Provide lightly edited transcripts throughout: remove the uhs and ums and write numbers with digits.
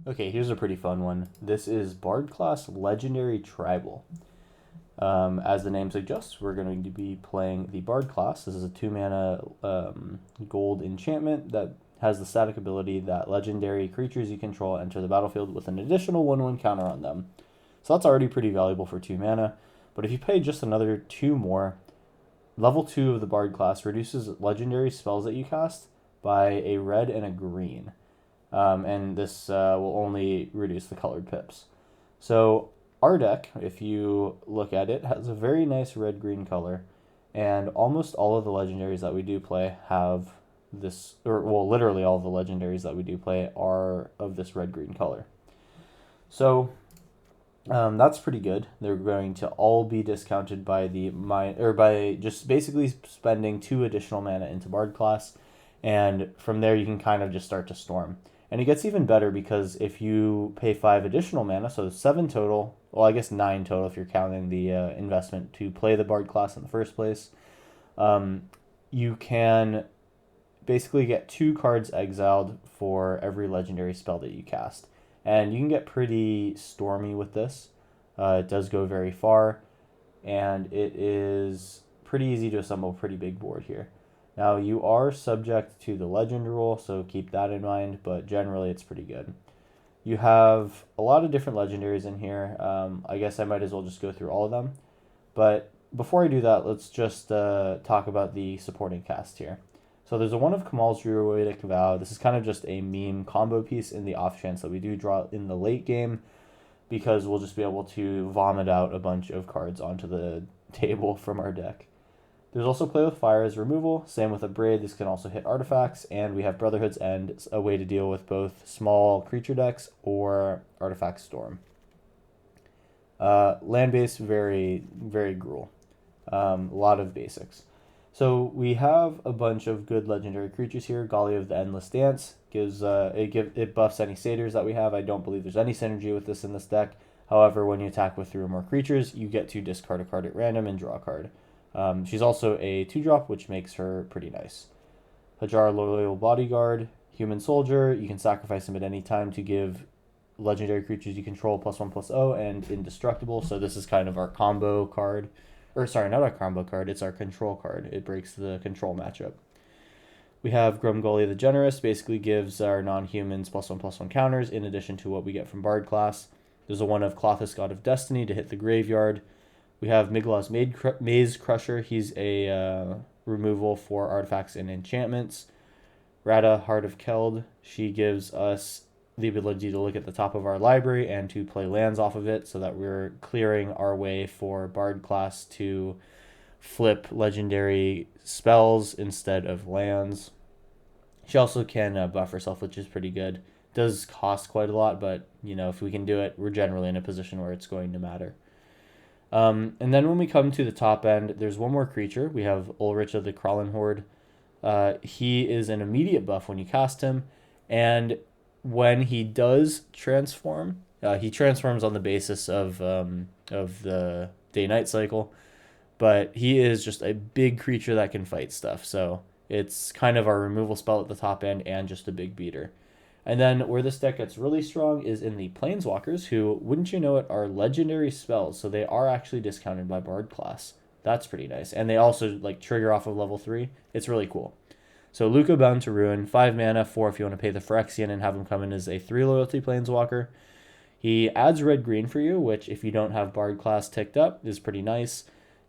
Okay, here's a pretty fun one. This is Bard class Legendary Tribal. As the name suggests, we're going to be playing the Bard class. This is a 2 mana gold enchantment that has the static ability that legendary creatures you control enter the battlefield with an additional 1/1 counter on them. So that's already pretty valuable for 2 mana. But if you pay just another 2 more, level 2 of the Bard class reduces legendary spells that you cast by a red and a green. And this will only reduce the colored pips. So our deck, if you look at it, has a very nice red-green color, and almost all of the legendaries that we do play have this, or well, literally all of the legendaries that we do play are of this red-green color. So that's pretty good. They're going to all be discounted by by just basically spending 2 additional mana into Bard class, and from there you can kind of just start to storm. And it gets even better because if you pay 5 additional mana, so 7 total, well, I guess 9 total if you're counting the investment to play the Bard class in the first place, you can basically get 2 cards exiled for every legendary spell that you cast. And you can get pretty stormy with this. It does go very far, and it is pretty easy to assemble a pretty big board here. Now, you are subject to the legend rule, so keep that in mind, but generally it's pretty good. You have a lot of different legendaries in here. I guess I might as well just go through all of them. But before I do that, let's just talk about the supporting cast here. So there's a one of Kamal's Druidic Vow. This is kind of just a meme combo piece in the off chance that we do draw in the late game, because we'll just be able to vomit out a bunch of cards onto the table from our deck. There's also Play with Fire as removal. Same with a Braid. This can also hit artifacts. And we have Brotherhood's End, a way to deal with both small creature decks or Artifact Storm. Land base, very, very gruel. A lot of basics. So we have a bunch of good legendary creatures here. Golly of the Endless Dance gives it buffs any satyrs that we have. I don't believe there's any synergy with this in this deck. However, when you attack with 3 or more creatures, you get to discard a card at random and draw a card. She's also a 2-drop, which makes her pretty nice. Hajar Loyal Bodyguard, Human Soldier. You can sacrifice him at any time to give legendary creatures you control +1/+0 and indestructible. So this is kind of our combo card. Or sorry, not our combo card, it's our control card. It breaks the control matchup. We have Grumgully the Generous, basically gives our non-humans +1/+1 counters in addition to what we get from Bard class. There's a one of Klothys God of Destiny to hit the graveyard. We have Migloz Maze Crusher. He's a removal for artifacts and enchantments. Rada Heart of Keld. She gives us the ability to look at the top of our library and to play lands off of it so that we're clearing our way for Bard class to flip legendary spells instead of lands. She also can buff herself, which is pretty good. Does cost quite a lot, but if we can do it, we're generally in a position where it's going to matter. And then when we come to the top end, there's one more creature. We have Ulrich of the Crawling Horde. He is an immediate buff when you cast him, and when he does transform, he transforms on the basis of the day-night cycle, but he is just a big creature that can fight stuff. So it's kind of our removal spell at the top end and just a big beater. And then where this deck gets really strong is in the Planeswalkers, who, wouldn't you know it, are legendary spells. So they are actually discounted by Bard class. That's pretty nice. And they also trigger off of level 3. It's really cool. So Luca Bound to Ruin, 5 mana, 4 if you want to pay the Phyrexian and have him come in as a 3 loyalty Planeswalker. He adds red-green for you, which if you don't have Bard class ticked up is pretty nice.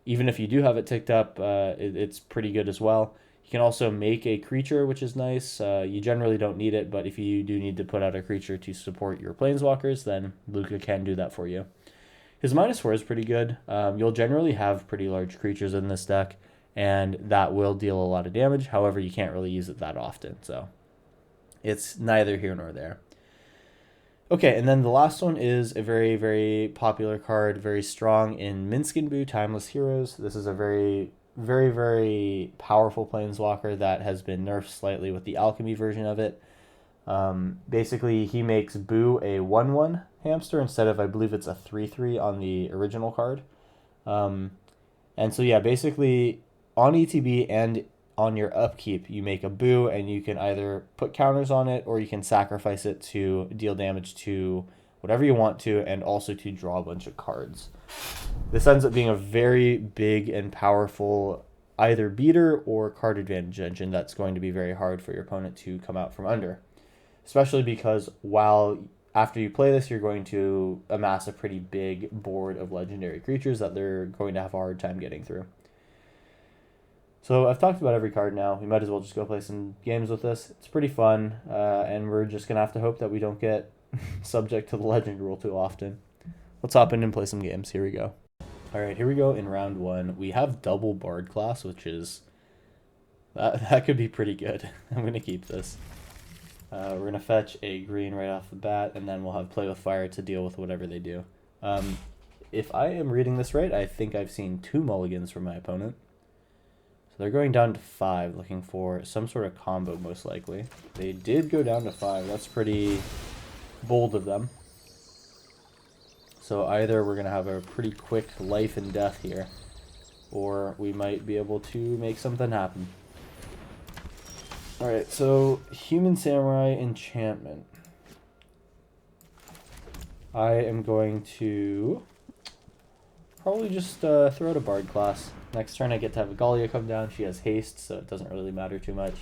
Even if you do have it ticked up, it's pretty good as well. You can also make a creature, which is nice. You generally don't need it, but if you do need to put out a creature to support your Planeswalkers, then Luca can do that for you. His -4 is pretty good. You'll generally have pretty large creatures in this deck, and that will deal a lot of damage. However, you can't really use it that often, so it's neither here nor there. Okay, and then the last one is a very, very popular card, very strong in Minsc and Boo, Timeless Heroes. This is a very, very, very powerful Planeswalker that has been nerfed slightly with the Alchemy version of it. Basically, he makes Boo a 1/1 hamster instead of, I believe it's a 3/3 on the original card. And so, yeah, basically on ETB and on your upkeep, you make a boo, and you can either put counters on it or you can sacrifice it to deal damage to whatever you want to, and also to draw a bunch of cards. This ends up being a very big and powerful either beater or card advantage engine that's going to be very hard for your opponent to come out from under. Especially because after you play this, you're going to amass a pretty big board of legendary creatures that they're going to have a hard time getting through. So I've talked about every card now. We might as well just go play some games with this. It's pretty fun, and we're just going to have to hope that we don't get subject to the legend rule too often. Let's hop in and play some games. Here we go. All right, here we go in round 1. We have double Bard class, which is... That could be pretty good. I'm going to keep this. We're going to fetch a green right off the bat, and then we'll have Play with Fire to deal with whatever they do. If I am reading this right, I think I've seen 2 mulligans from my opponent. So they're going down to 5, looking for some sort of combo, most likely. They did go down to 5. That's pretty bold of them. So either we're going to have a pretty quick life and death here, or we might be able to make something happen. Alright, so Human Samurai Enchantment. I am going to probably just throw out a Bard class. Next turn I get to have a Galia come down. She has haste, so it doesn't really matter too much.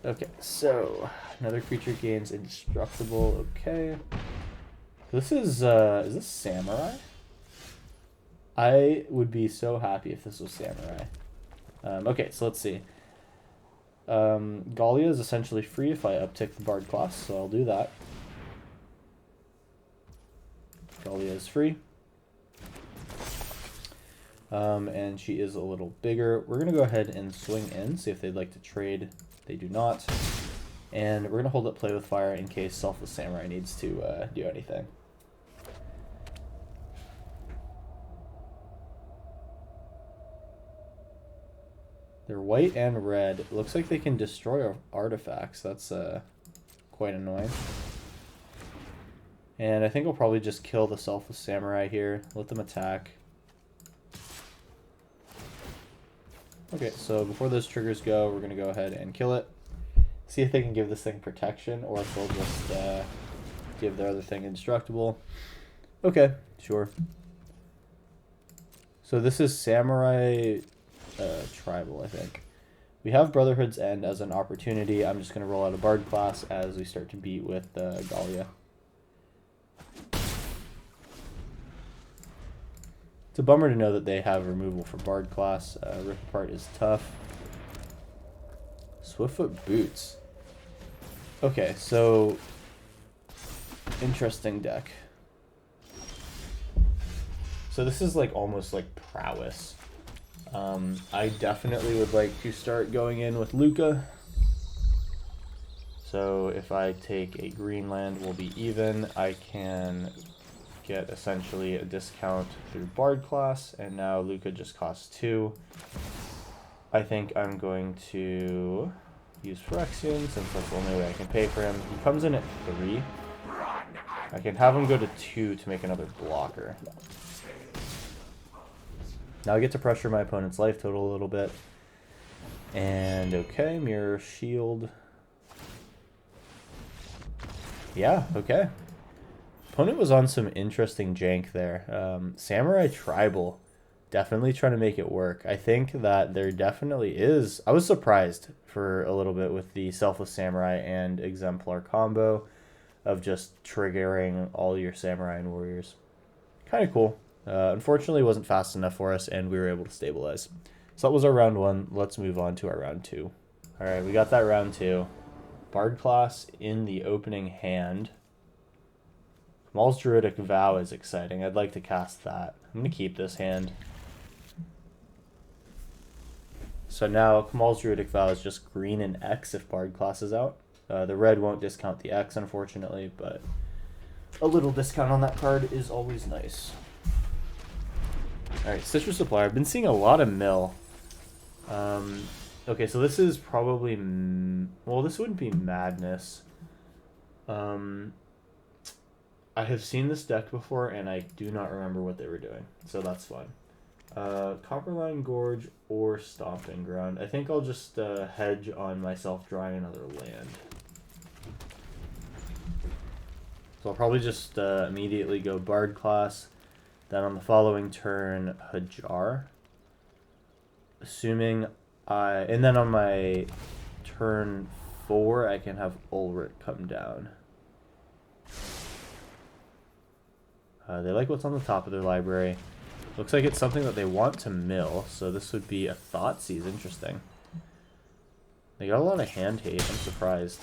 Okay, so another creature gains indestructible. Okay. This is this Samurai? I would be so happy if this was Samurai. Okay, so let's see. Galia is essentially free if I uptick the Bard class, so I'll do that. Galia is free. And she is a little bigger. We're going to go ahead and swing in, see if they'd like to trade. They do not. And we're going to hold up Play with Fire in case Selfless Samurai needs to do anything. They're white and red. It looks like they can destroy artifacts. That's quite annoying. And I think I'll probably just kill the Selfless Samurai here. Let them attack. Okay, so before those triggers go, we're going to go ahead and kill it. See if they can give this thing protection, or if they'll just give their other thing indestructible. Okay, sure. So this is Samurai Tribal, I think. We have Brotherhood's End as an opportunity. I'm just going to roll out a Bard class as we start to beat with Galia. It's a bummer to know that they have removal for Bard class. Rip Apart is tough. Swiftfoot Boots. Okay, so interesting deck. So this is like almost like prowess. I definitely would like to start going in with Luca. So if I take a green land, we'll be even. I can get essentially a discount through Bard class, and now Luca just costs 2. I think I'm going to use Phyrexian, since that's the only way I can pay for him. He comes in at 3. I can have him go to 2 to make another blocker. Now I get to pressure my opponent's life total a little bit. And okay, Mirror Shield. Yeah, okay. Opponent was on some interesting jank there. Samurai Tribal, definitely trying to make it work. I think that there definitely is... I was surprised for a little bit with the Selfless Samurai and Exemplar combo of just triggering all your Samurai and Warriors. Kind of cool. Unfortunately, it wasn't fast enough for us, and we were able to stabilize. So that was our round 1. Let's move on to our round 2. Alright, we got that round 2. Bard class in the opening hand. Kamal's Druidic Vow is exciting. I'd like to cast that. I'm going to keep this hand. So now Kamal's Druidic Vow is just green and X if Bard class is out. The red won't discount the X, unfortunately, but a little discount on that card is always nice. Alright, Citrus Supplier. I've been seeing a lot of mill. Okay, so this is probably... well, this wouldn't be Madness. I have seen this deck before, and I do not remember what they were doing, so that's fine. Copperline Gorge or Stomping Ground. I think I'll just hedge on myself drawing another land. So I'll probably just immediately go Bard class. Then on the following turn, Hajar. Assuming and then on my turn 4, I can have Ulrich come down. They like what's on the top of their library. Looks like it's something that they want to mill, so this would be a Thoughtseize. Interesting. They got a lot of hand hate. I'm surprised.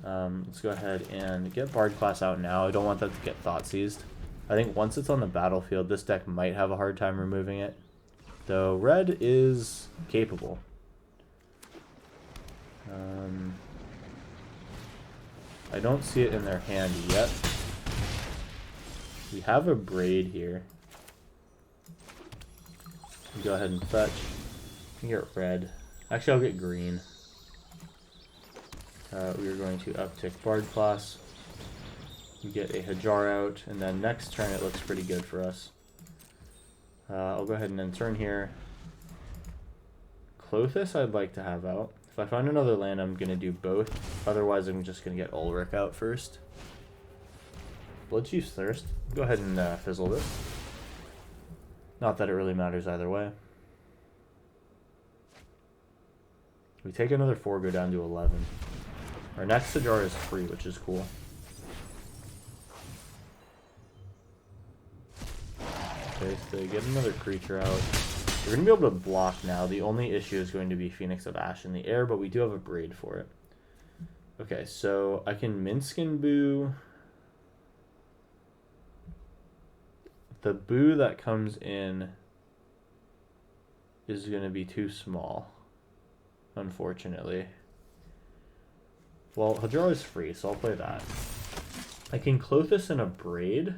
Let's go ahead and get Bard class out now. I don't want that to get Thoughtseized. I think once it's on the battlefield, this deck might have a hard time removing it. Though red is capable. I don't see it in their hand yet. We have a Braid here. Go ahead and fetch. I can get red. Actually, I'll get green. We are going to uptick Bard class. We get a Hajar out, and then next turn it looks pretty good for us. I'll go ahead and end turn here. Klothys I'd like to have out. If I find another land, I'm going to do both. Otherwise, I'm just going to get Ulrich out first. Bloodchief's Thirst. Go ahead and fizzle this. Not that it really matters either way. We take another 4, go down to 11. Our next Hajar is free, which is cool. Okay, so they get another creature out. We're going to be able to block now. The only issue is going to be Phoenix of Ash in the air, but we do have a Braid for it. Okay, so I can Minskin Boo. The Boo that comes in is going to be too small, unfortunately. Well, Hajar is free, so I'll play that. I can Klothys in a Braid.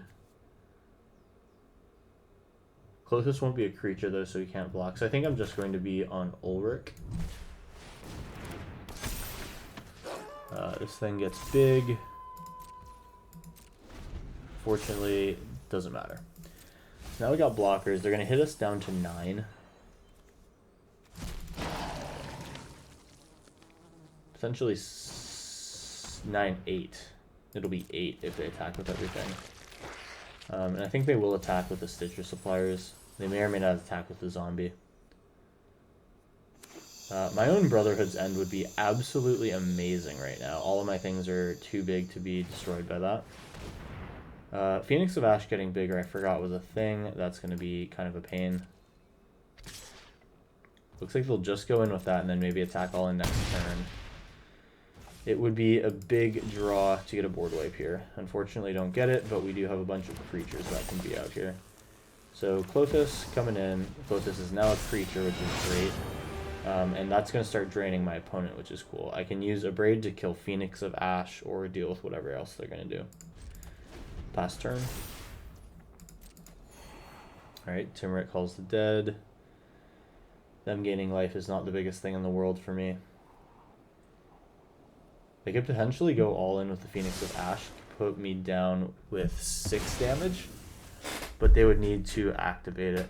Klothys won't be a creature, though, so he can't block. So I think I'm just going to be on Ulrich. This thing gets big. Fortunately, doesn't matter. So now we got blockers. They're going to hit us down to 9. Potentially 9, 8. It'll be 8 if they attack with everything. And I think they will attack with the Stitcher Suppliers. They may or may not attack with the zombie. My own Brotherhood's End would be absolutely amazing right now. All of my things are too big to be destroyed by that. Phoenix of Ash getting bigger, I forgot was a thing. That's going to be kind of a pain. Looks like they'll just go in with that and then maybe attack all in next turn. It would be a big draw to get a board wipe here. Unfortunately, don't get it, but we do have a bunch of creatures that can be out here. So Klothys coming in. Klothys is now a creature, which is great. And that's going to start draining my opponent, which is cool. I can use a Braid to kill Phoenix of Ash or deal with whatever else they're going to do. Pass turn. Alright, Timurit calls the dead. Them gaining life is not the biggest thing in the world for me. They could potentially go all in with the Phoenix of Ash to put me down with 6 damage, but they would need to activate it.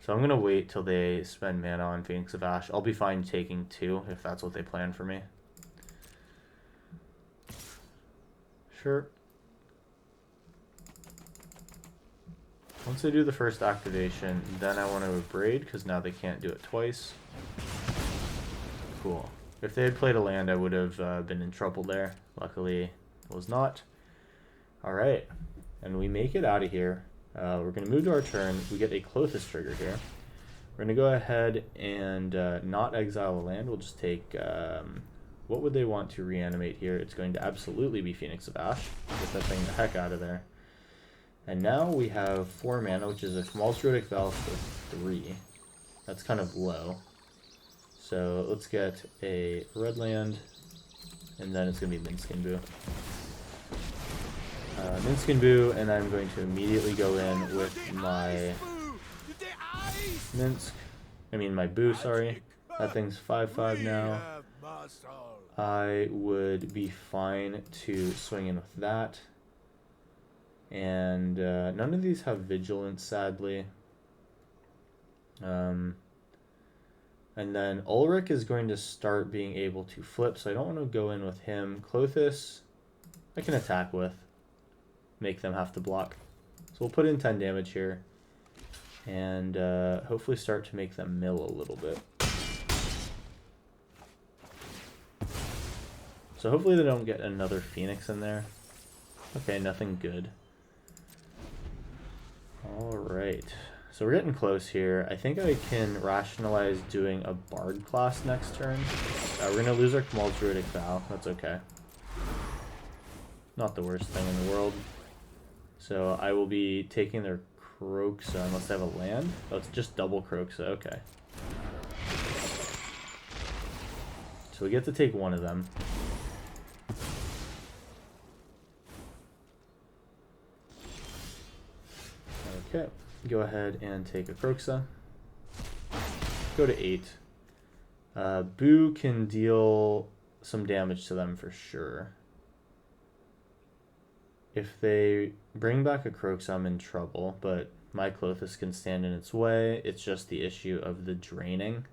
So I'm going to wait till they spend mana on Phoenix of Ash. I'll be fine taking 2 if that's what they plan for me. Sure. Once they do the first activation, then I want to Braid because now they can't do it twice. Cool. If they had played a land, I would have been in trouble there. Luckily, it was not. Alright. And we make it out of here. We're going to move to our turn. We get a Klothys trigger here. We're going to go ahead and not exile a land. We'll just take... what would they want to reanimate here? It's going to absolutely be Phoenix of Ash. Get that thing the heck out of there. And now we have 4 mana, which is a Kamal's Druidic Valve for 3. That's kind of low. So let's get a red land, and then it's going to be Minskin Boo. Minskin Boo, and I'm going to immediately go in with my my Boo, sorry. That thing's 5/5 now. I would be fine to swing in with that. And none of these have Vigilance, sadly. And then Ulrich is going to start being able to flip, so I don't want to go in with him. Clothis, I can attack with, make them have to block. So we'll put in 10 damage here, and hopefully start to make them mill a little bit. So hopefully they don't get another Phoenix in there. Okay, nothing good. Alright, so we're getting close here. I think I can rationalize doing a Bard class next turn. We're going to lose our Kamal's Druidic Vow. That's okay. Not the worst thing in the world. So I will be taking their Kroxa unless they have a land. Oh, it's just double Kroxa. Okay. So we get to take one of them. Okay, go ahead and take a Kroxa. Go to 8. Boo can deal some damage to them for sure. If they bring back a Kroxa, I'm in trouble, but my Clothis can stand in its way. It's just the issue of the draining.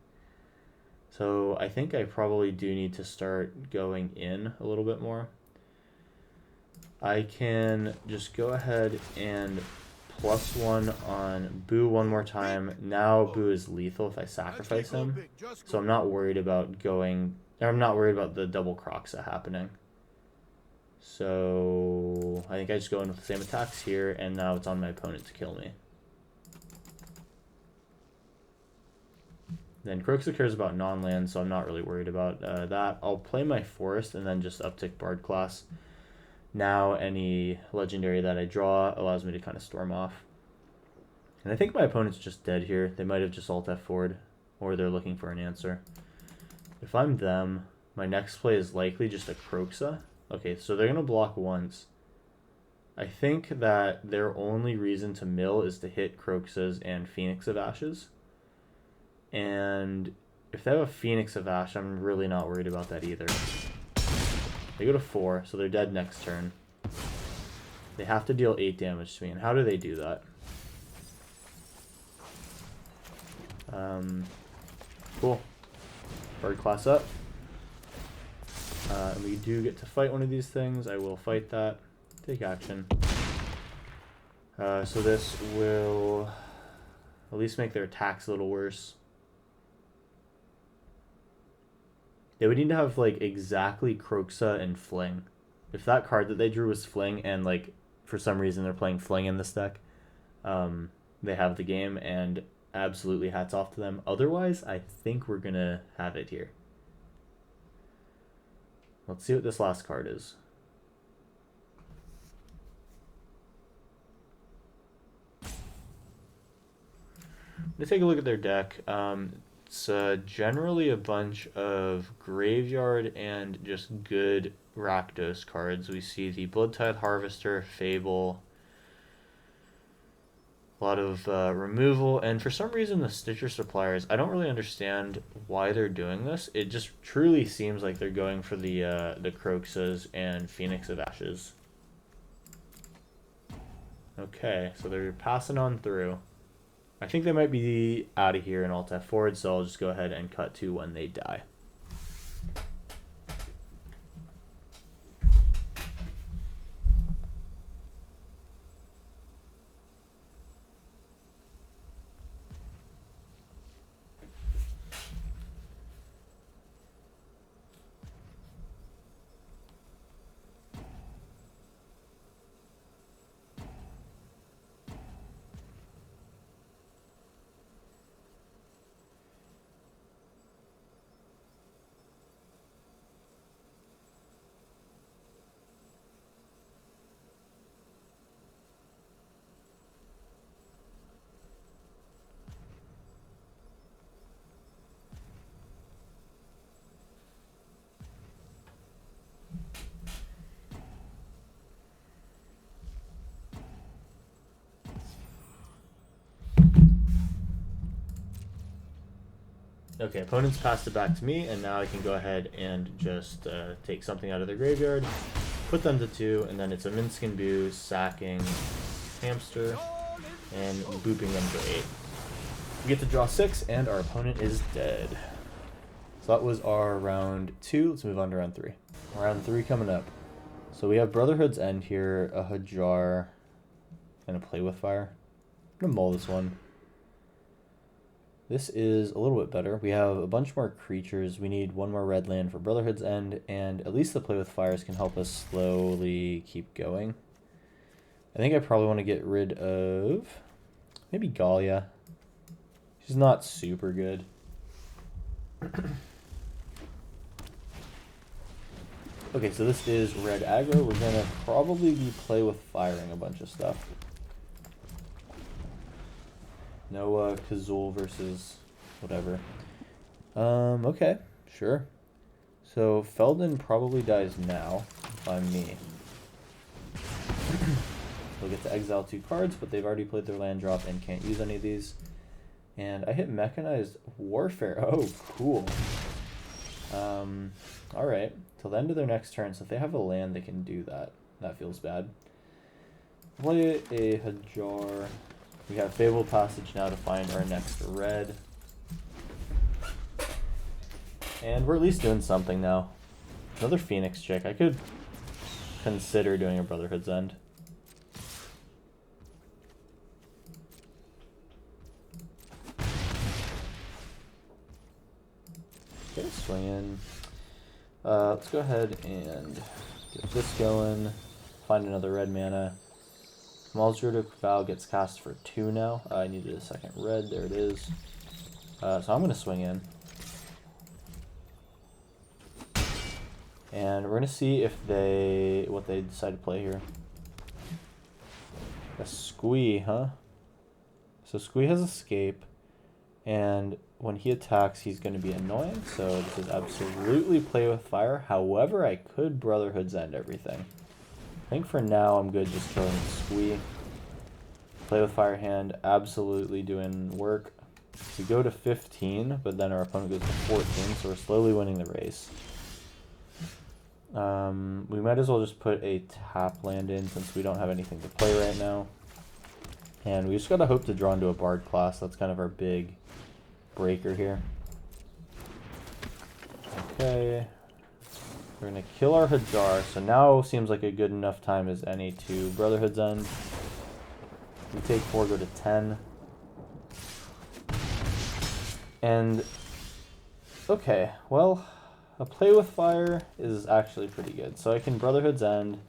So I think I probably do need to start going in a little bit more. I can just go ahead and +1 on Boo one more time. Now Boo is lethal if I sacrifice him. So I'm not worried about going... I'm not worried about the double Kroxa happening. So I think I just go in with the same attacks here, and now it's on my opponent to kill me. Then Kroxa cares about non-land, so I'm not really worried about that. I'll play my Forest and then just uptick Bard class. Now any legendary that I draw allows me to kind of storm off. And I think my opponent's just dead here. They might have just Alt F4'd, or they're looking for an answer. If I'm them, my next play is likely just a Kroxa. Okay, so they're going to block once. I think that their only reason to mill is to hit Kroxas and Phoenix of Ashes. And if they have a Phoenix of Ash, I'm really not worried about that either. They go to 4, so they're dead next turn. They have to deal 8 damage to me, and how do they do that? Cool. Bird class up. And we do get to fight one of these things. I will fight that. Take action. So this will at least make their attacks a little worse. They would need to have, like, exactly Kroxa and Fling. If that card that they drew was Fling, and, like, for some reason they're playing Fling in this deck, they have the game, and absolutely hats off to them. Otherwise, I think we're going to have it here. Let's see what this last card is. Let's take a look at their deck. It's generally a bunch of graveyard and just good Rakdos cards. We see the Bloodtithe Harvester, Fable, a lot of removal, and for some reason the Stitcher Suppliers, I don't really understand why they're doing this. It just truly seems like they're going for the Kroxas and Phoenix of Ashes. Okay, so they're passing on through. I think they might be out of here in Alt F4, so I'll just go ahead and cut to when they die. Okay, opponents passed it back to me, and now I can go ahead and just take something out of their graveyard, put them to 2, and then it's a Minskin Boo, sacking Hamster, and booping them for 8. We get to draw 6, and our opponent is dead. So that was our round 2. Let's move on to round 3. Round 3 coming up. So we have Brotherhood's End here, a Hajar, and a Play With Fire. I'm going to mull this one. This is a little bit better. We have a bunch more creatures. We need one more red land for Brotherhood's End, and at least the Play With Fires can help us slowly keep going. I think I probably want to get rid of maybe Galia. She's not super good. Okay, so this is red aggro. We're going to probably be Play With Firing a bunch of stuff. No Kazul versus whatever. Okay, sure. So Feldon probably dies now by me. They'll get to exile 2 cards, but they've already played their land drop and can't use any of these. And I hit Mechanized Warfare. Oh, cool. Alright. Till the end of their next turn, so if they have a land, they can do that. That feels bad. Play a Hajar. We have Fabled Passage now to find our next red. And we're at least doing something now. Another Phoenix chick. I could consider doing a Brotherhood's End. Okay, swing in. Let's go ahead and get this going. Find another red mana. Kamal's Druidic Vow gets cast for 2 now. I needed a second red. There it is. So I'm going to swing in. And we're going to see if what they decide to play here. A Squee, huh? So Squee has Escape. And when he attacks, he's going to be annoying. So this is absolutely Play With Fire. However, I could Brotherhood's End everything. I think for now I'm good just killing Squee. Play With Fire hand, absolutely doing work. We go to 15, but then our opponent goes to 14, so we're slowly winning the race. We might as well just put a tap land in since we don't have anything to play right now. And we just gotta hope to draw into a Bard class. That's kind of our big breaker here. Okay. We're going to kill our Hajar, so now seems like a good enough time as any to Brotherhood's End. We take 4, go to 10. And, okay, well, a Play With Fire is actually pretty good. So I can Brotherhood's End.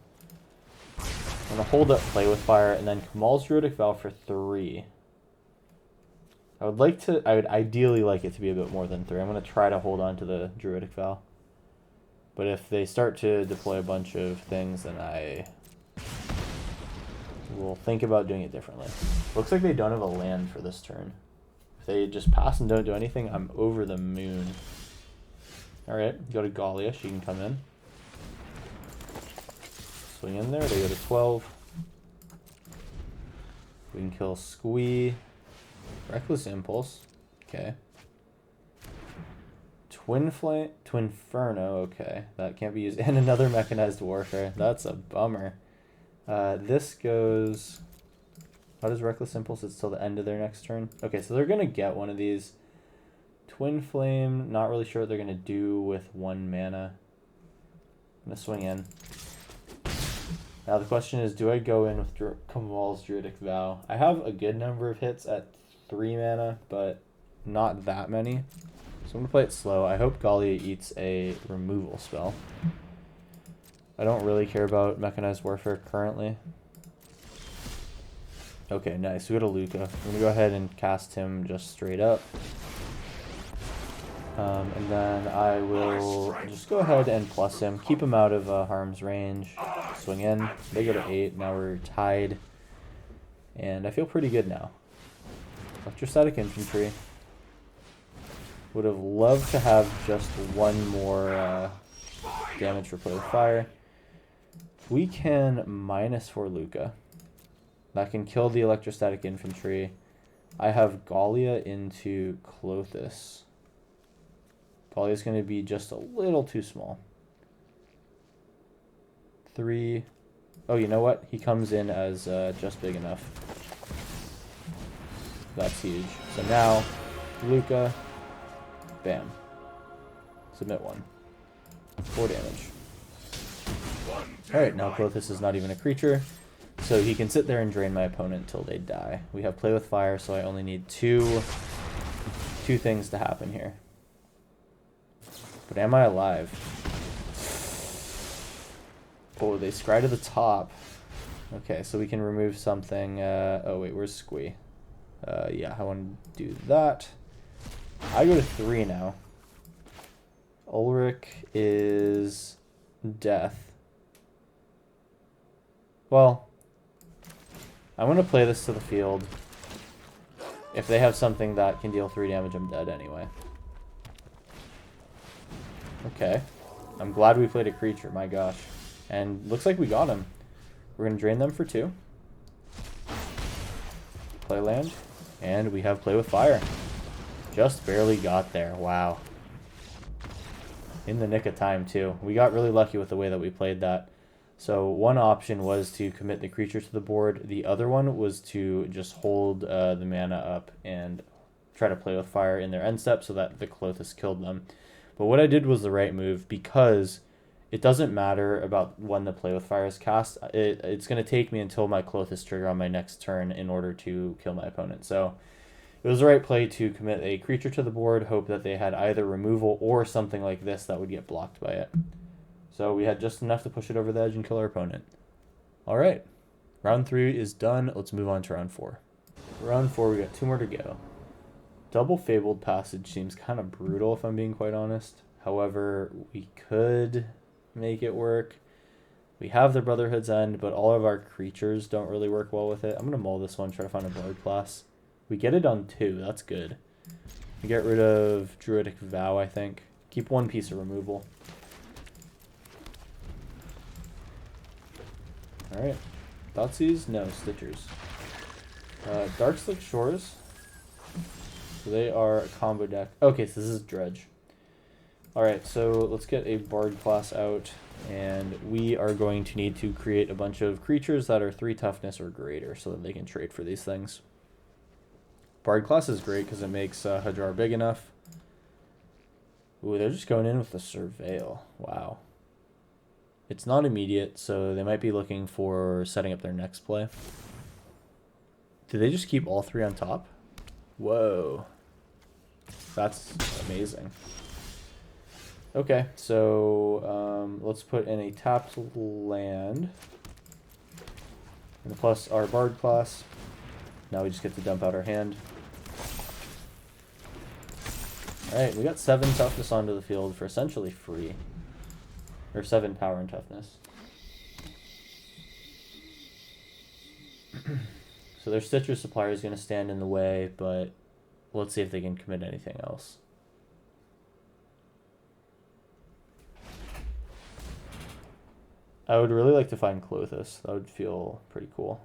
I'm going to hold up Play With Fire, and then Kamal's Druidic Vow for 3. I would ideally like it to be a bit more than 3. I'm going to try to hold on to the Druidic Vow. But if they start to deploy a bunch of things, then I will think about doing it differently. Looks like they don't have a land for this turn. If they just pass and don't do anything, I'm over the moon. Alright, go to Galia. She can come in. Swing in there. They go to 12. We can kill Squee. Reckless Impulse. Okay. Twinferno, okay. That can't be used. And another Mechanized Warfare. That's a bummer. This goes... How does Reckless Impulse? It's till the end of their next turn. Okay, so they're going to get one of these. Twin Flame, not really sure what they're going to do with 1 mana. I'm going to swing in. Now the question is, do I go in with Kamal's Druidic Vow? I have a good number of hits at 3 mana, but not that many. So I'm going to play it slow. I hope Galia eats a removal spell. I don't really care about Mechanized Warfare currently. Okay, nice. We got a Luca. I'm going to go ahead and cast him just straight up. And then I will just go ahead and plus him. Keep him out of harm's range. Swing in. They go to 8. Now we're tied. And I feel pretty good now. Electrostatic Infantry. Would have loved to have just 1 more damage for Play With Fire. We can -4 Luca. That can kill the Electrostatic Infantry. I have Galia into Clothis. Galia's going to be just a little too small. 3. Oh, you know what? He comes in as just big enough. That's huge. So now, Luca, bam. Submit 1. 4 damage. Alright, now Clothis is not even a creature, so he can sit there and drain my opponent until they die. We have Play with Fire, so I only need two things to happen here. But am I alive? Oh, they scry to the top. Okay, so we can remove something. Oh wait, where's Squee? Yeah, I want to do that. I go to 3 now. Ulrich is death. Well, I'm going to play this to the field. If they have something that can deal 3 damage, I'm dead anyway. Okay. I'm glad we played a creature, my gosh. And looks like we got him. We're going to drain them for 2. Play land. And we have Play with Fire. Just barely got there. Wow. In the nick of time, too. We got really lucky with the way that we played that. So one option was to commit the creature to the board. The other one was to just hold the mana up and try to Play with Fire in their end step so that the Clothis killed them. But what I did was the right move because it doesn't matter about when the Play with Fire is cast. It's going to take me until my Clothis trigger on my next turn in order to kill my opponent. So it was the right play to commit a creature to the board, hope that they had either removal or something like this that would get blocked by it. So we had just enough to push it over the edge and kill our opponent. All right, round 3 is done. Let's move on to round 4. Round 4, we got 2 more to go. Double Fabled Passage seems kind of brutal if I'm being quite honest. However, we could make it work. We have the Brotherhood's End, but all of our creatures don't really work well with it. I'm going to mull this one, try to find a Bard class. We get it on 2, that's good. We get rid of Druidic Vow, I think. Keep 1 piece of removal. Alright. Thoughtseize? No, Stitchers. Darkslick Shores. So they are a combo deck. Okay, so this is Dredge. Alright, so let's get a Bard class out. And we are going to need to create a bunch of creatures that are 3 toughness or greater so that they can trade for these things. Bard class is great because it makes Hajar big enough. Ooh, they're just going in with the Surveil. Wow. It's not immediate, so they might be looking for setting up their next play. Did they just keep all 3 on top? Whoa. That's amazing. Okay, so let's put in a tapped land. And plus our Bard class. Now we just get to dump out our hand. Alright, we got 7 toughness onto the field for essentially free. Or 7 power and toughness. So their Stitcher Supplier is going to stand in the way, but let's see if they can commit anything else. I would really like to find Clothis. That would feel pretty cool.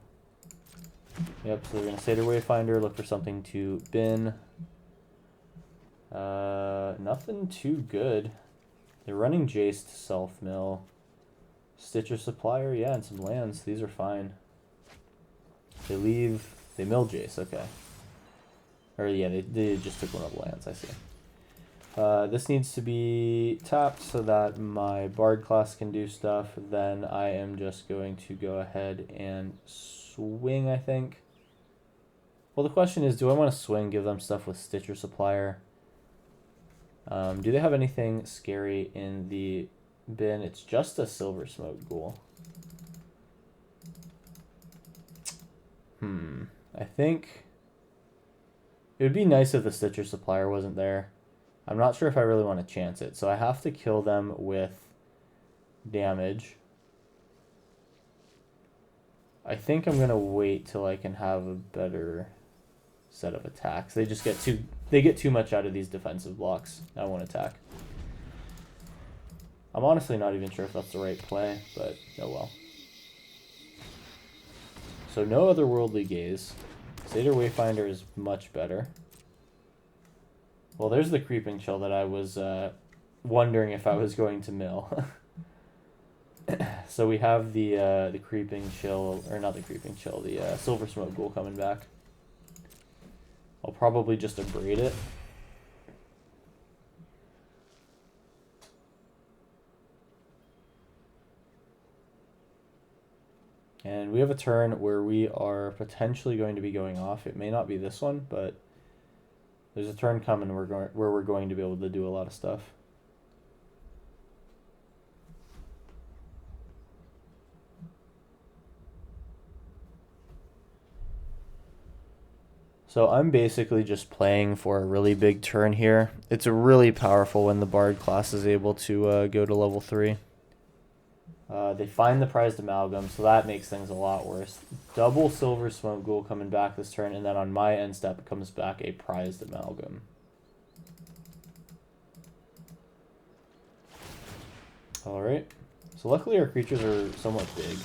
Yep, so they're going to Satyr Wayfinder, look for something to bin. Nothing too good. They're running Jace to self-mill. Stitcher Supplier, yeah, and some lands. These are fine. They mill Jace, okay. Or yeah, they just took one of the lands, I see. This needs to be tapped so that my Bard class can do stuff. Then I am just going to go ahead and swing, I think. Well, the question is, do I want to swing, give them stuff with Stitcher Supplier? Do they have anything scary in the bin? It's just a Silver Smoke Ghoul. I think it would be nice if the Stitcher Supplier wasn't there. I'm not sure if I really want to chance it, so I have to kill them with damage. I think I'm gonna wait till I can have a better set of attacks. They get too much out of these defensive blocks. I won't attack. I'm honestly not even sure if that's the right play, but oh well. So no otherworldly gaze. Satyr Wayfinder is much better. Well, there's the Creeping Chill that I was wondering if I was going to mill. So we have the Creeping Chill, or not the Creeping Chill, the Silver Smoke Ghoul coming back. I'll probably just abrade it. And we have a turn where we are potentially going to be going off. It may not be this one, but there's a turn coming where we're going to be able to do a lot of stuff. So I'm basically just playing for a really big turn here. It's really powerful when the Bard class is able to go to level 3. They find the prized amalgam, so that makes things a lot worse. Double silver smoke ghoul coming back this turn, and then on my end step comes back a prized amalgam. Alright, so luckily our creatures are somewhat big.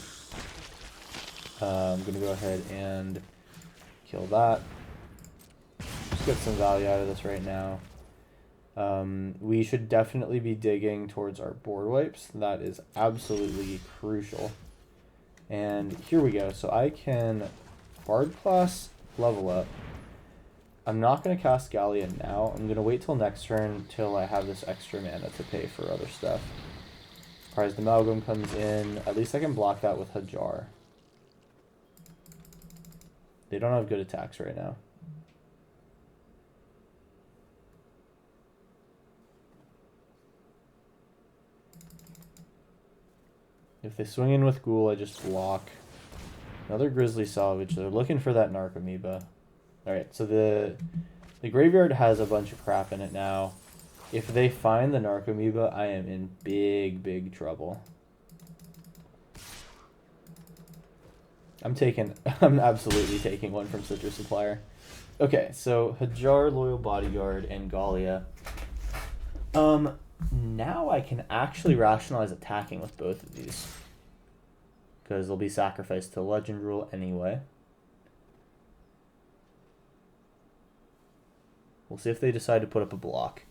I'm going to go ahead and kill that. Just get some value out of this right now. We should definitely be digging towards our board wipes. That is absolutely crucial. And here we go. So I can Bard class level up. I'm not going to cast Gallia now. I'm going to wait till next turn till I have this extra mana to pay for other stuff. Prized Amalgam comes in. At least I can block that with Hajar. They don't have good attacks right now. If they swing in with Ghoul, I just block. Another Grizzly Salvage. They're looking for that Narcomoeba. Alright, so the graveyard has a bunch of crap in it now. If they find the Narcomoeba, I am in big, big trouble. I'm absolutely taking one from Citrus Supplier. Okay, so Hajar, Loyal Bodyguard, and Gallia. Now I can actually rationalize attacking with both of these. Because they'll be sacrificed to Legend Rule anyway. We'll see if they decide to put up a block.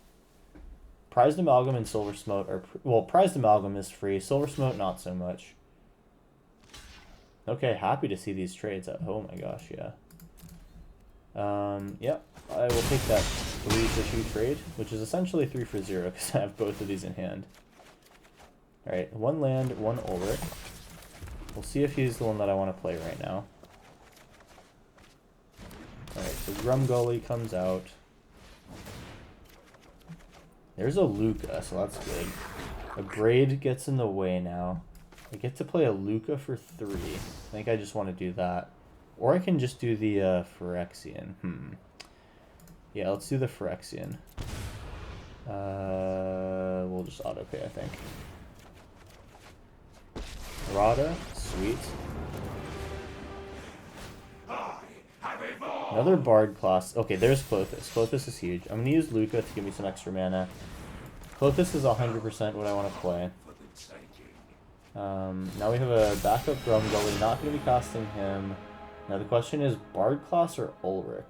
Prized Amalgam and Silver Smote are... Well, Prized Amalgam is free. Silver Smote, not so much. Okay, happy to see these trades. Oh my gosh, yeah. Yep, I will take that 3-for-2 trade, which is essentially 3 for 0 because I have both of these in hand. Alright, one land, one Ulrich. We'll see if he's the one that I want to play right now. Alright, so Grumgully comes out. There's a Luca, so that's good. A Braid gets in the way now. I get to play a Luca for 3. I think I just want to do that. Or I can just do the Phyrexian. Yeah, let's do the Phyrexian. We'll just auto-pay, I think. Rada, sweet. Another Bard class. Okay, there's Clothis. Clothis is huge. I'm going to use Luca to give me some extra mana. Clothis is 100% what I want to play. Now we have a backup Grumgully. Not going to be casting him. Now the question is Bard class or Ulrich?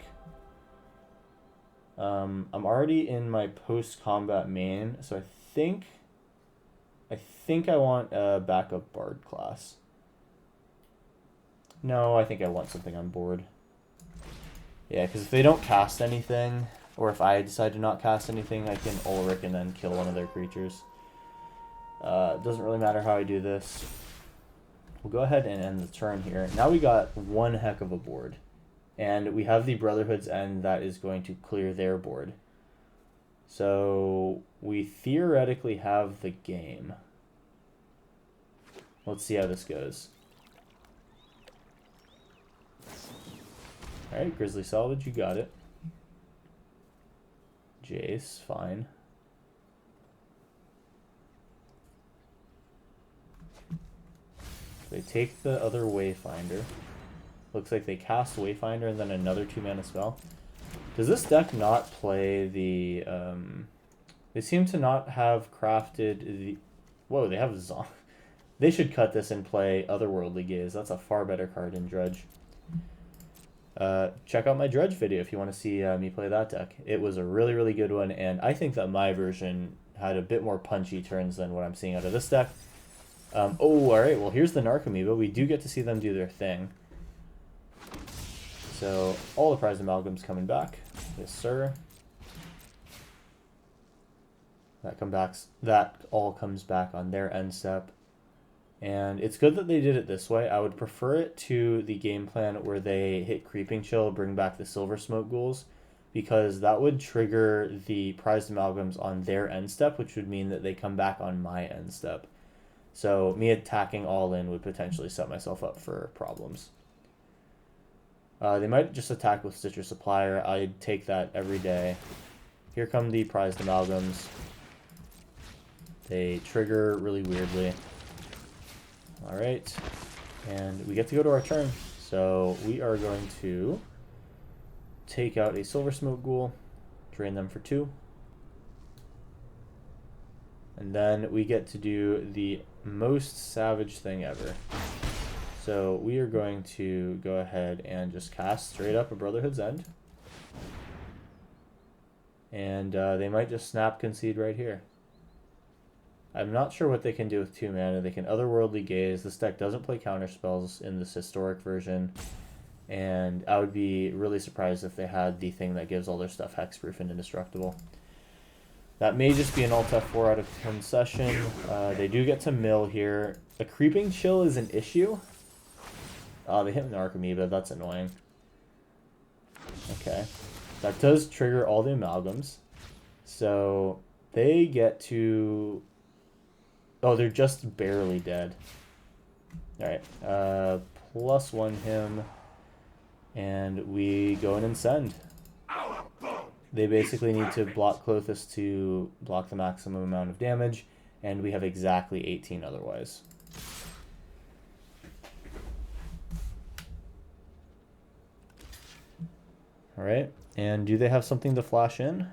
I'm already in my post-combat main, so I think I want a backup Bard class. No, I think I want something on board. Yeah, because if they don't cast anything, or if I decide to not cast anything, I can Ulrich and then kill one of their creatures. It doesn't really matter how I do this. We'll go ahead and end the turn here. Now we got one heck of a board. And we have the Brotherhood's End that is going to clear their board. So we theoretically have the game. Let's see how this goes. Alright, Grizzly Salvage, you got it. Jace, fine. They take the other Wayfinder. Looks like they cast Wayfinder and then another 2-mana spell. Does this deck not play the... They seem to not have crafted the... Whoa, they have Zon. They should cut this and play Otherworldly Gaze. That's a far better card than Dredge. Check out my Dredge video if you want to see me play that deck. It was a really, really good one, and I think that my version had a bit more punchy turns than what I'm seeing out of this deck. Oh, alright, well here's the Narcomoeba. We do get to see them do their thing. So all the prized amalgams coming back. Yes, sir. That all comes back on their end step. And it's good that they did it this way. I would prefer it to the game plan where they hit Creeping Chill, bring back the Silver Smoke Ghouls, because that would trigger the prized amalgams on their end step, which would mean that they come back on my end step. So me attacking all in would potentially set myself up for problems. They might just attack with Stitcher Supplier. I'd take that every day. Here come the prized amalgams. They trigger really weirdly. Alright, and we get to go to our turn. So we are going to take out a Silver Smoke Ghoul, drain them for 2. And then we get to do the most savage thing ever. So we are going to go ahead and just cast straight up a Brotherhood's End. And they might just snap Concede right here. I'm not sure what they can do with 2 mana. They can Otherworldly Gaze. This deck doesn't play counterspells in this historic version. And I would be really surprised if they had the thing that gives all their stuff hexproof and indestructible. That may just be an Alt F4 out of concession. They do get to mill here. A Creeping Chill is an issue. Oh, they hit an Archimedes. That's annoying. Okay. That does trigger all the amalgams. So they get to... Oh, they're just barely dead. Alright. +1 him. And we go in and send. They basically need to block Klothys to block the maximum amount of damage. And we have exactly 18 otherwise. Alright. And do they have something to flash in?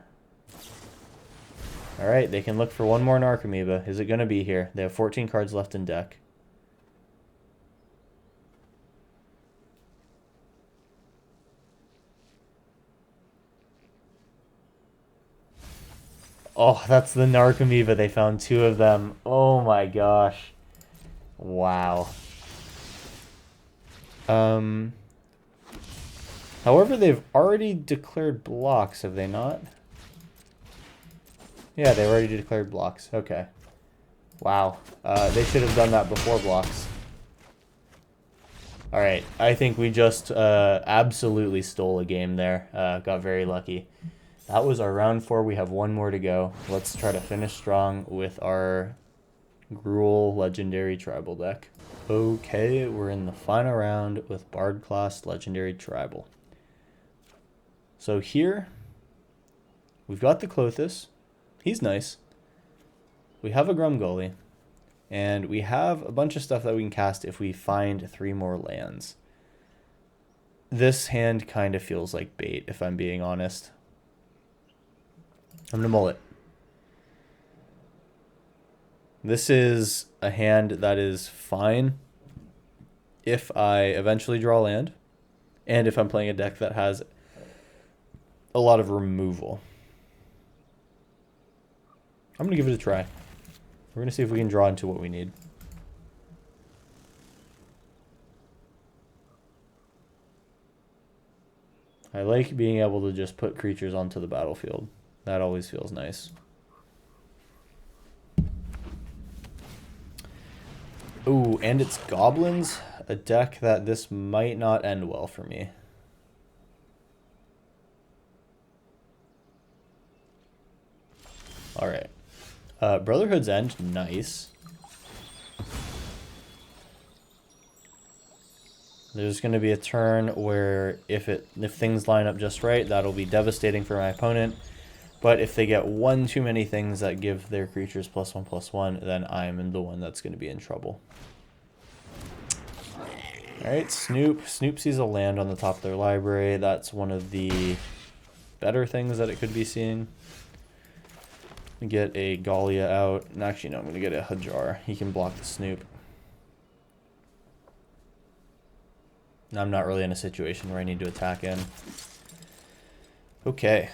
Alright, they can look for one more Narcomoeba. Is it going to be here? They have 14 cards left in deck. Oh, that's the Narcomoeba. They found 2 of them. Oh my gosh. Wow. However, they've already declared blocks, have they not? Yeah, they already declared blocks. Okay. Wow. They should have done that before blocks. Alright, I think we just absolutely stole a game there. Got very lucky. That was our round 4. We have 1 more to go. Let's try to finish strong with our Gruul Legendary Tribal deck. Okay, we're in the final round with Bard Class Legendary Tribal. So here, we've got the Klothys. He's nice. We have a Grumgully. And we have a bunch of stuff that we can cast if we find 3 more lands. This hand kind of feels like bait, if I'm being honest. I'm going to mull it. This is a hand that is fine if I eventually draw land. And if I'm playing a deck that has a lot of removal. I'm going to give it a try. We're going to see if we can draw into what we need. I like being able to just put creatures onto the battlefield. That always feels nice. Ooh, and it's goblins. A deck that this might not end well for me. Alright. Brotherhood's End, nice. There's going to be a turn where if things line up just right, that'll be devastating for my opponent. But if they get one too many things that give their creatures +1/+1, then I'm the one that's going to be in trouble. Alright, Snoop. Snoop sees a land on the top of their library. That's one of the better things that it could be seeing. Get a Gallia out. And actually, no, I'm going to get a Hajar. He can block the Snoop. I'm not really in a situation where I need to attack in. Okay.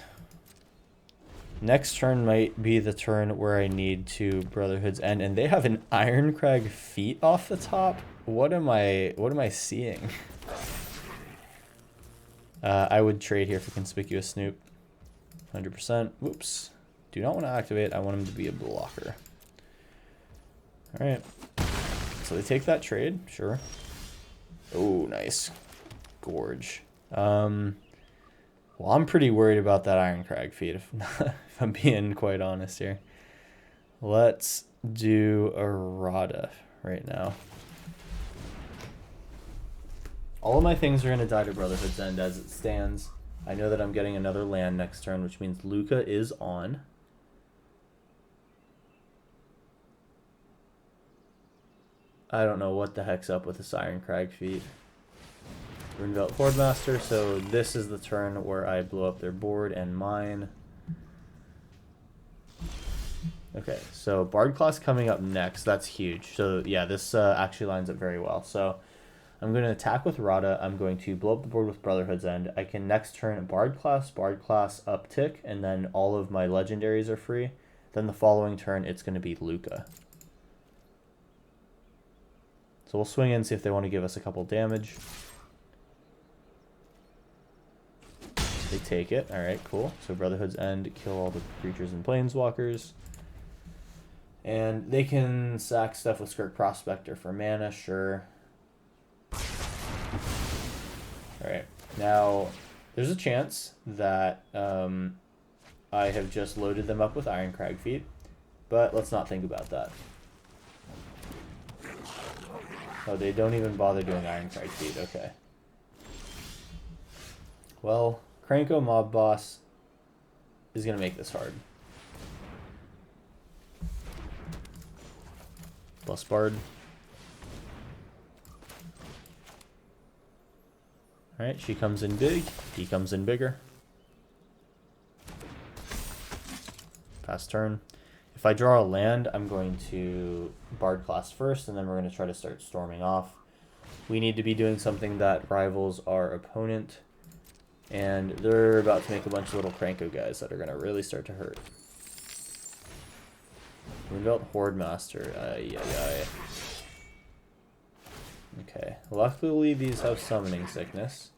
Next turn might be the turn where I need to Brotherhood's End, and they have an Ironcrag Feat off the top. What am I seeing? I would trade here for Conspicuous Snoop. 100%. Whoops. Do not want to activate. I want him to be a blocker. Alright. So they take that trade. Sure. Oh, nice. Gorge. Well, I'm pretty worried about that Iron Crag feat, if I'm being quite honest here. Let's do a Rada right now. All of my things are going to die to Brotherhood's End as it stands. I know that I'm getting another land next turn, which means Luca is on. I don't know what the heck's up with this Iron Crag feat. Runevelt Hordemaster, so this is the turn where I blow up their board and mine. Okay, so Bard Class coming up next. That's huge. So yeah, this actually lines up very well. So I'm going to attack with Rada. I'm going to blow up the board with Brotherhood's End. I can next turn Bard Class, uptick, and then all of my legendaries are free. Then the following turn, it's going to be Luca. So we'll swing in, see if they want to give us a couple damage. They take it. Alright, cool. So Brotherhood's End, kill all the creatures and planeswalkers. And they can sack stuff with Skirk Prospector for mana, sure. Alright, now there's a chance that I have just loaded them up with Iron Crag feat, but let's not think about that. Oh, they don't even bother doing Iron Crag feat, okay. Well, Kranko Mob Boss is going to make this hard. Plus Bard. Alright, she comes in big, he comes in bigger. Pass turn. If I draw a land, I'm going to Bard Class first, and then we're going to try to start storming off. We need to be doing something that rivals our opponent. And they're about to make a bunch of little Kranko guys that are going to really start to hurt. Runevelt Hordemaster. Ay, ay, ay. Okay. Luckily, these have Summoning Sickness.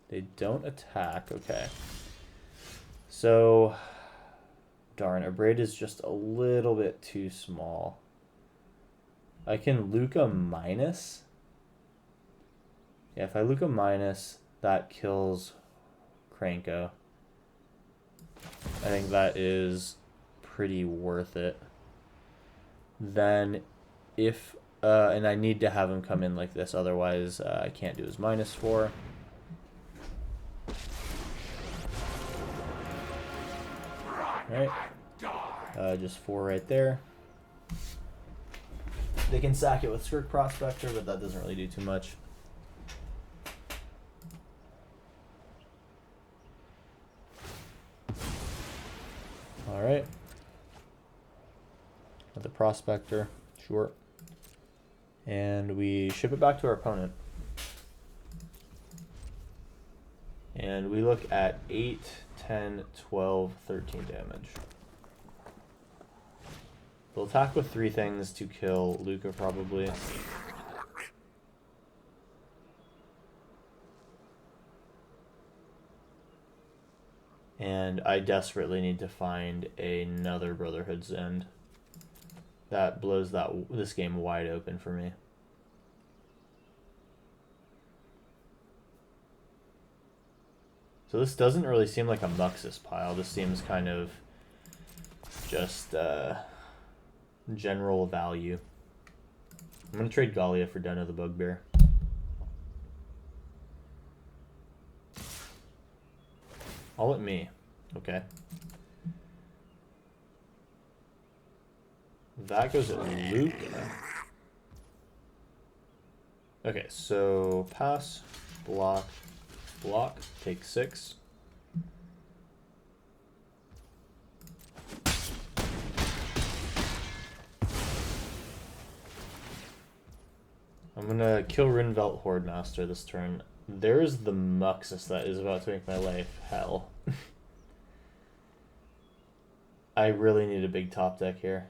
They don't attack. Okay. So, darn, a Braid is just a little bit too small. I can Luca minus. Yeah, if I Luca minus, that kills Kranko. I think that is pretty worth it. Then if, and I need to have him come in like this, otherwise I can't do his -4. Alright, just 4 right there. They can sack it with Skirk Prospector, but that doesn't really do too much. Alright. The Prospector, sure. And we ship it back to our opponent. And we look at 8, 10, 12, 13 damage. They'll attack with 3 things to kill Luca, probably. And I desperately need to find another Brotherhood's End. That blows this game wide open for me. So this doesn't really seem like a Muxus pile. This seems kind of just general value. I'm going to trade Gallia for Den of the Bugbear. All at me. Okay. That goes at Luca. Okay, so pass, block, block, take 6. I'm gonna kill Runevelt Hordemaster this turn. There's the Muxus that is about to make my life hell. I really need a big top deck here.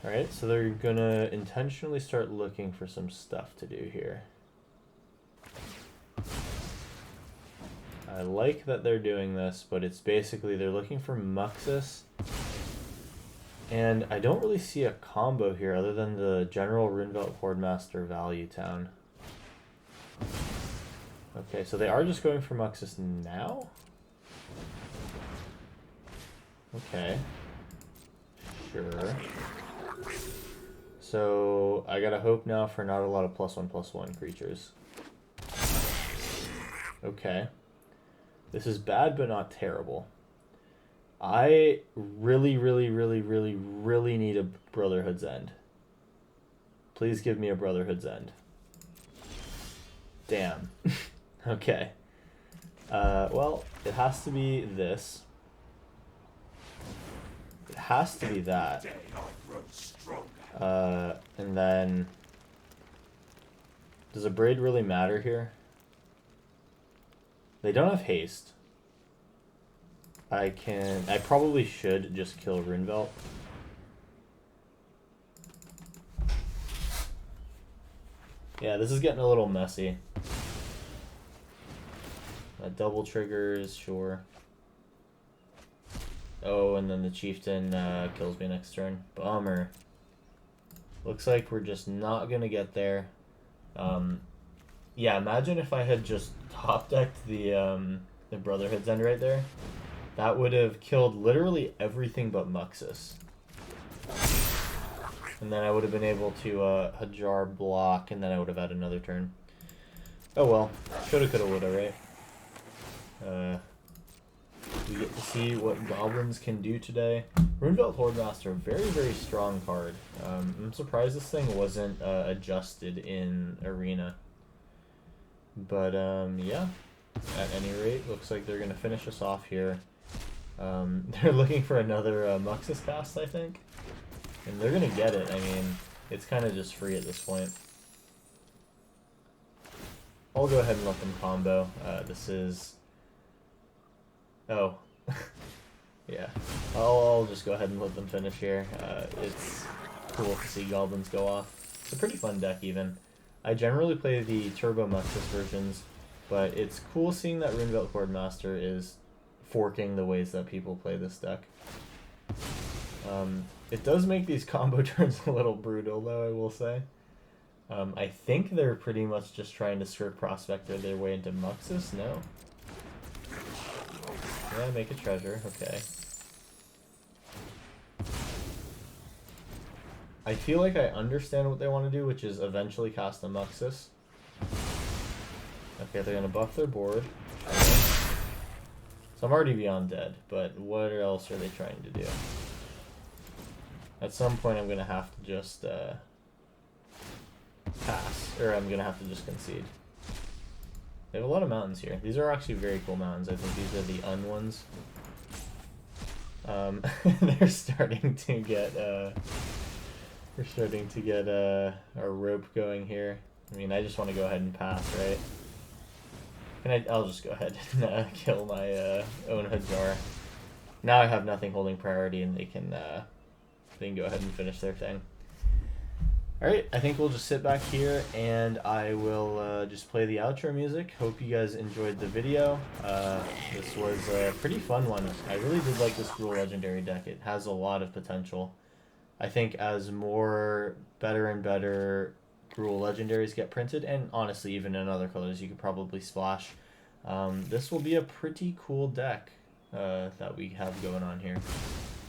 Alright, so they're gonna intentionally start looking for some stuff to do here. I like that they're doing this, but it's basically they're looking for Muxus. And I don't really see a combo here other than the general Runevelt Hordemaster Value Town. Okay, so they are just going for Muxus now? Okay. Sure. So I gotta hope now for not a lot of +1/+1 creatures. Okay. This is bad but not terrible. I really need a Brotherhood's End. Please give me a Brotherhood's End. Damn. Okay. Well, it has to be this. It has to be that. And then... Does a Braid really matter here? They don't have haste. I probably should just kill Runevelt. Yeah, this is getting a little messy. Double triggers, sure. Oh, and then the Chieftain kills me next turn. Bummer. Looks like we're just not gonna get there. Yeah, imagine if I had just top decked the Brotherhood's End right there. That would have killed literally everything but Muxus. And then I would have been able to Hajar block, and then I would have had another turn. Oh well. Shoulda, coulda, woulda, right? We get to see what goblins can do today. Runevelt Hordemaster, very strong card. I'm surprised this thing wasn't adjusted in Arena. But yeah, at any rate, looks like they're going to finish us off here. They're looking for another Muxus cast, I think. And they're going to get it. I mean, it's kind of just free at this point. I'll go ahead and let them combo. This is... Oh. Yeah. I'll just go ahead and let them finish here. It's cool to see goblins go off. It's a pretty fun deck, even. I generally play the Turbo Muxus versions, but it's cool seeing that Runevelt Hordemaster is forking the ways that people play this deck. It does make these combo turns a little brutal, though, I will say. I think they're pretty much just trying to skirt Prospector their way into Muxus. No. Yeah, make a treasure. Okay. I feel like I understand what they want to do, which is eventually cast a Muxus. Okay, they're going to buff their board. So I'm already beyond dead, but what else are they trying to do? At some point I'm going to have to just pass, or I'm going to have to just concede. They have a lot of mountains here. These are actually very cool mountains. I think these are the ones. They're starting to get we're starting to get our rope going here. I mean, I just want to go ahead and pass, right? I'll just go ahead and kill my own Hajar. Now I have nothing holding priority, and they can go ahead and finish their thing. Alright, I think we'll just sit back here and I will just play the outro music. Hope you guys enjoyed the video. This was a pretty fun one. I really did like this Gruul Legendary deck. It has a lot of potential. I think as more better and better Gruul Legendaries get printed, and honestly even in other colors you could probably splash, this will be a pretty cool deck that we have going on here.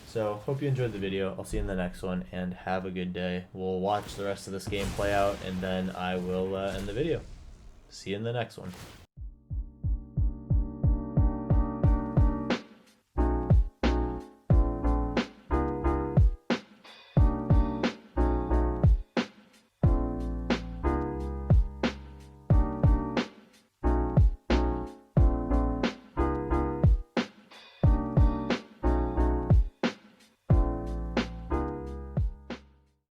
So, hope you enjoyed the video. I'll see you in the next one, and have a good day. We'll watch the rest of this game play out, and then I will end the video. See you in the next one.